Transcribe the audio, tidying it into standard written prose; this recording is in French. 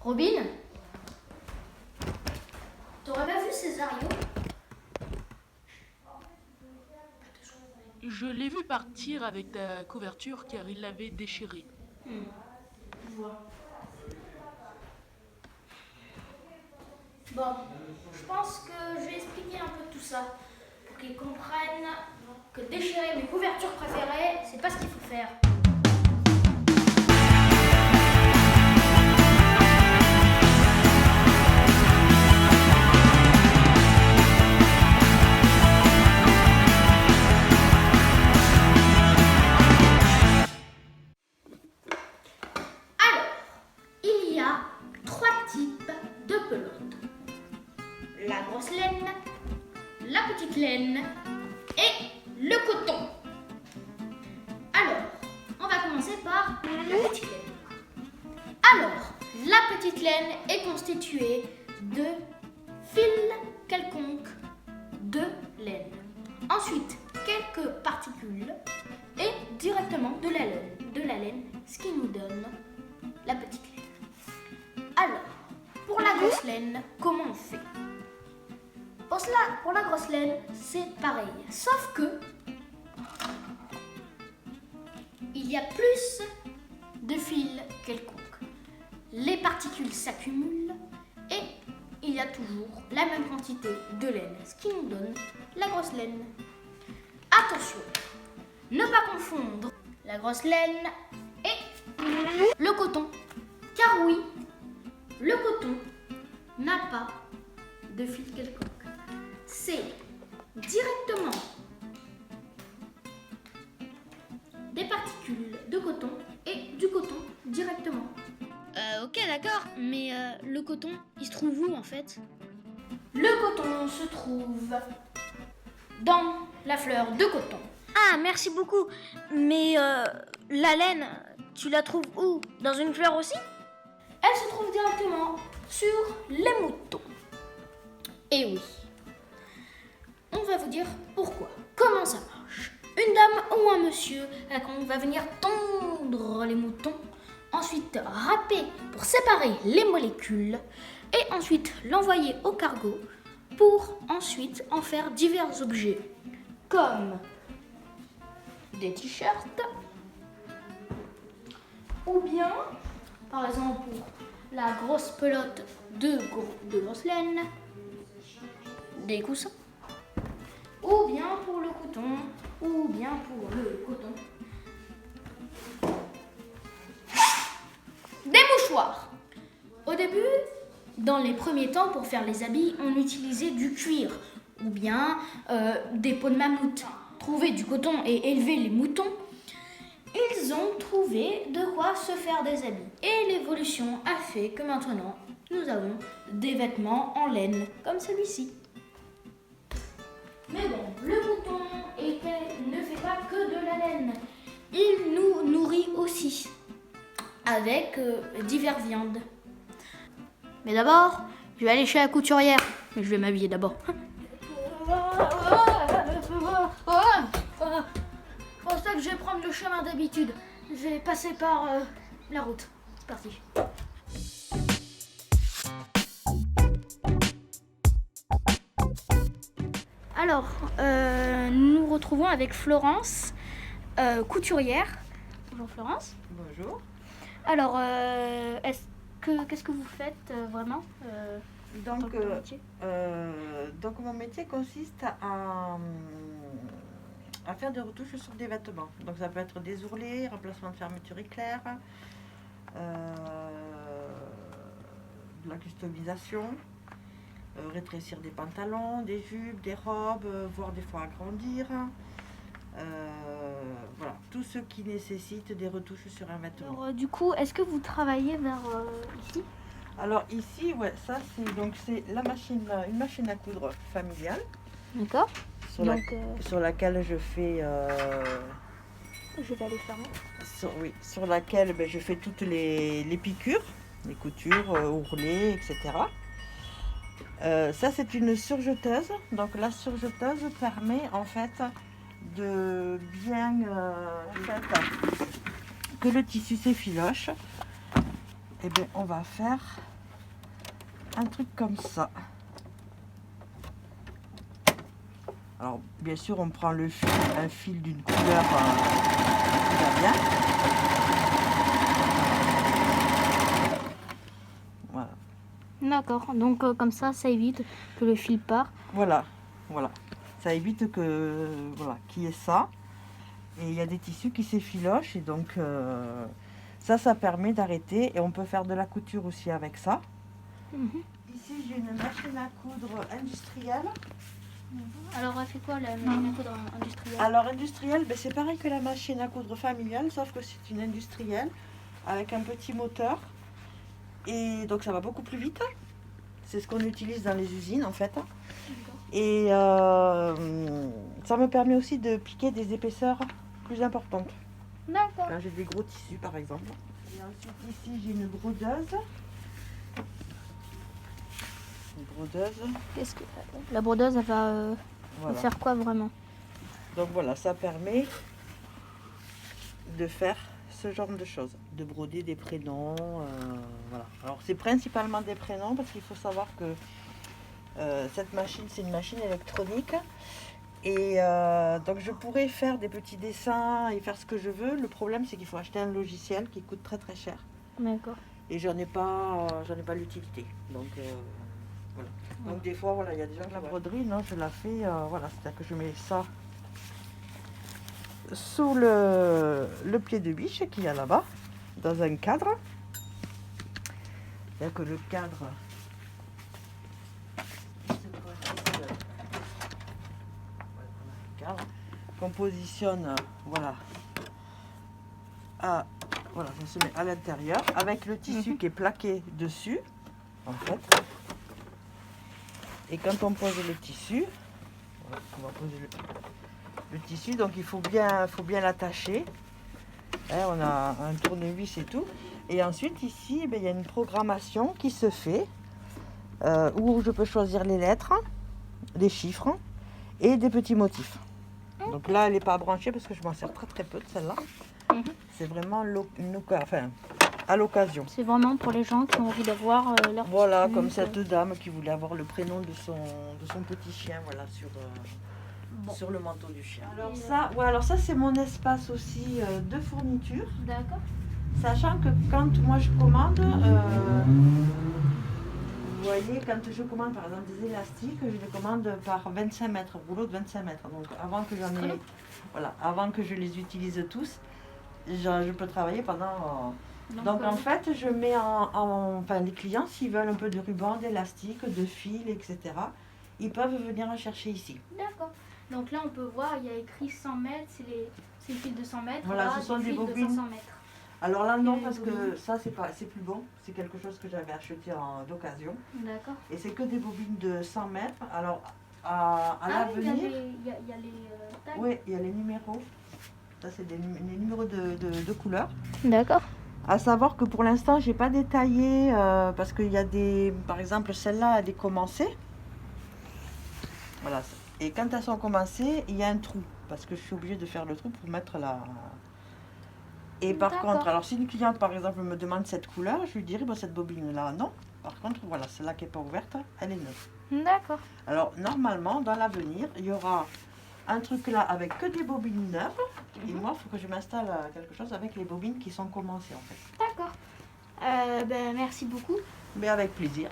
Robin, t'aurais pas vu Césario? Je l'ai vu partir avec ta couverture car il l'avait déchirée. Je vois. Bon, je pense que je vais expliquer un peu tout ça pour qu'ils comprennent que déchirer mes couvertures préférées, c'est pas ce qu'il faut faire. Alors, il y a 3 types de pelotes. La grosse laine, la petite laine et le coton. Alors, on va commencer par la petite laine. Alors, la petite laine est constituée de fils quelconques de laine. Ensuite, quelques particules et directement de la laine, ce qui nous donne la petite laine. Alors, pour la grosse laine, comment on fait? Pour la grosse laine, c'est pareil, sauf que il y a plus de fils quelconques. Les particules s'accumulent et il y a toujours la même quantité de laine, ce qui nous donne la grosse laine. Attention, ne pas confondre la grosse laine et le coton, car oui, le coton n'a pas de fil quelconque. C'est directement des particules de coton et du coton directement. Ok, d'accord, mais le coton, il se trouve où en fait? Le coton se trouve dans la fleur de coton. Ah, merci beaucoup. Mais la laine, tu la trouves où? Dans une fleur aussi? Elle se trouve directement sur les moutons. Et oui. On va vous dire pourquoi. Comment ça marche? Une dame ou un monsieur va venir tondre les moutons, ensuite râper pour séparer les molécules et ensuite l'envoyer au cargo pour ensuite en faire divers objets comme des t-shirts ou bien, par exemple, pour la grosse pelote de grosse laine, des coussins, ou bien pour le coton, ou bien pour le coton, des mouchoirs. Au début, dans les premiers temps, pour faire les habits, on utilisait du cuir, ou bien des peaux de mammouth. Trouver du coton et élever les moutons, ils ont trouvé de quoi se faire des habits. Et l'évolution a fait que maintenant, nous avons des vêtements en laine, comme celui-ci. Mais bon, le mouton ne fait pas que de la laine. Il nous nourrit aussi avec diverses viandes. Mais d'abord, je vais aller chez la couturière. Mais je vais m'habiller d'abord. C'est pour ça que je vais prendre le chemin d'habitude. Je vais passer par la route. C'est parti. Alors, nous nous retrouvons avec Florence, couturière. Bonjour Florence. Bonjour. Alors, qu'est-ce que vous faites vraiment Donc, dans votre métier? donc mon métier consiste à faire des retouches sur des vêtements. Donc ça peut être des ourlets, remplacement de fermeture éclair, de la customisation, rétrécir des pantalons, des jupes, des robes, voire des fois agrandir. Voilà, tout ce qui nécessite des retouches sur un vêtement. Alors, du coup, est-ce que vous travaillez vers ici? Alors ici, ouais, ça c'est la machine, une machine à coudre familiale. D'accord. Sur laquelle je fais Je vais aller fermer. sur laquelle je fais toutes les piqûres, les coutures, ourlets, etc. Ça c'est une surjeteuse. Donc la surjeteuse permet en fait de bien que le tissu s'effiloche. Et bien on va faire un truc comme ça. Alors, bien sûr, on prend le fil, un fil d'une couleur qui va bien. Voilà. D'accord, donc comme ça évite que le fil part. Voilà, voilà. Ça évite que voilà, qu'il y ait ça. Et il y a des tissus qui s'effilochent et donc ça permet d'arrêter et on peut faire de la couture aussi avec ça. Mhm. Ici j'ai une machine à coudre industrielle. Alors elle fait quoi la machine à coudre industrielle? Alors industrielle, ben, c'est pareil que la machine à coudre familiale, sauf que c'est une industrielle avec un petit moteur. Et donc ça va beaucoup plus vite. C'est ce qu'on utilise dans les usines en fait. Et ça me permet aussi de piquer des épaisseurs plus importantes. D'accord. Quand j'ai des gros tissus par exemple. Et ensuite ici j'ai une brodeuse. Une brodeuse. Qu'est-ce que la brodeuse elle va Voilà. faire quoi vraiment? Donc voilà, ça permet de faire ce genre de choses, de broder des prénoms. Voilà. Alors c'est principalement des prénoms parce qu'il faut savoir que cette machine c'est une machine électronique et donc je pourrais faire des petits dessins et faire ce que je veux. Le problème c'est qu'il faut acheter un logiciel qui coûte très très cher D'accord. et j'en ai pas l'utilité. Donc voilà. Donc des fois voilà, il y a des gens qui la broderie, non, je la fais voilà, c'est-à-dire que je mets ça sous le pied de biche qu'il y a là-bas, dans un cadre. C'est-à-dire que le cadre, qu'on positionne, voilà, voilà, on se met à l'intérieur avec le tissu qui est plaqué dessus, en fait. Et quand on pose le tissu, voilà, on va poser le tissu, donc il faut bien l'attacher. Hein, on a un tournevis et tout. Et ensuite ici, ben, il y a une programmation qui se fait où je peux choisir les lettres, les chiffres et des petits motifs. Donc là, elle n'est pas branchée parce que je m'en sers très très peu de celle-là. C'est vraiment à l'occasion. C'est vraiment pour les gens qui ont envie d'avoir leur Voilà, petit comme truc, cette dame qui voulait avoir le prénom de son petit chien, voilà, sur le manteau du chien. Alors ça c'est mon espace aussi de fourniture. D'accord. Sachant que quand moi je commande, vous voyez, quand je commande par exemple des élastiques, je les commande par 25 mètres, rouleau de 25 mètres. Donc avant que avant que je les utilise tous, je peux travailler pendant... Donc en fait, je mets enfin les clients, s'ils veulent un peu de ruban, d'élastique, de fil, etc., ils peuvent venir en chercher ici. D'accord. Donc là, on peut voir, il y a écrit 100 mètres, c'est le fil de 100 mètres. Voilà, là, ce sont des fils bobines. de 500 mètres. Alors là, non, Et parce bobines. que ça, c'est plus bon. C'est quelque chose que j'avais acheté d'occasion. D'accord. Et c'est que des bobines de 100 mètres. Alors, à l'avenir... Il y a les tags. Oui, il y a les numéros. Ça, c'est les numéros de couleurs. D'accord. À savoir que pour l'instant, j'ai pas détaillé parce qu'il y a des... Par exemple, celle-là, elle est commencée. Voilà. Et quand elles sont commencées, il y a un trou. Parce que je suis obligée de faire le trou pour mettre la... Et par D'accord. contre, alors si une cliente, par exemple, me demande cette couleur, je lui dirai, bon, cette bobine-là, non. Par contre, voilà, celle-là qui n'est pas ouverte, elle est neuve. D'accord. Alors, normalement, dans l'avenir, il y aura un truc là avec que des bobines neuves. Et moi, il faut que je m'installe quelque chose avec les bobines qui sont commencées, en fait. D'accord. Merci beaucoup. Mais avec plaisir.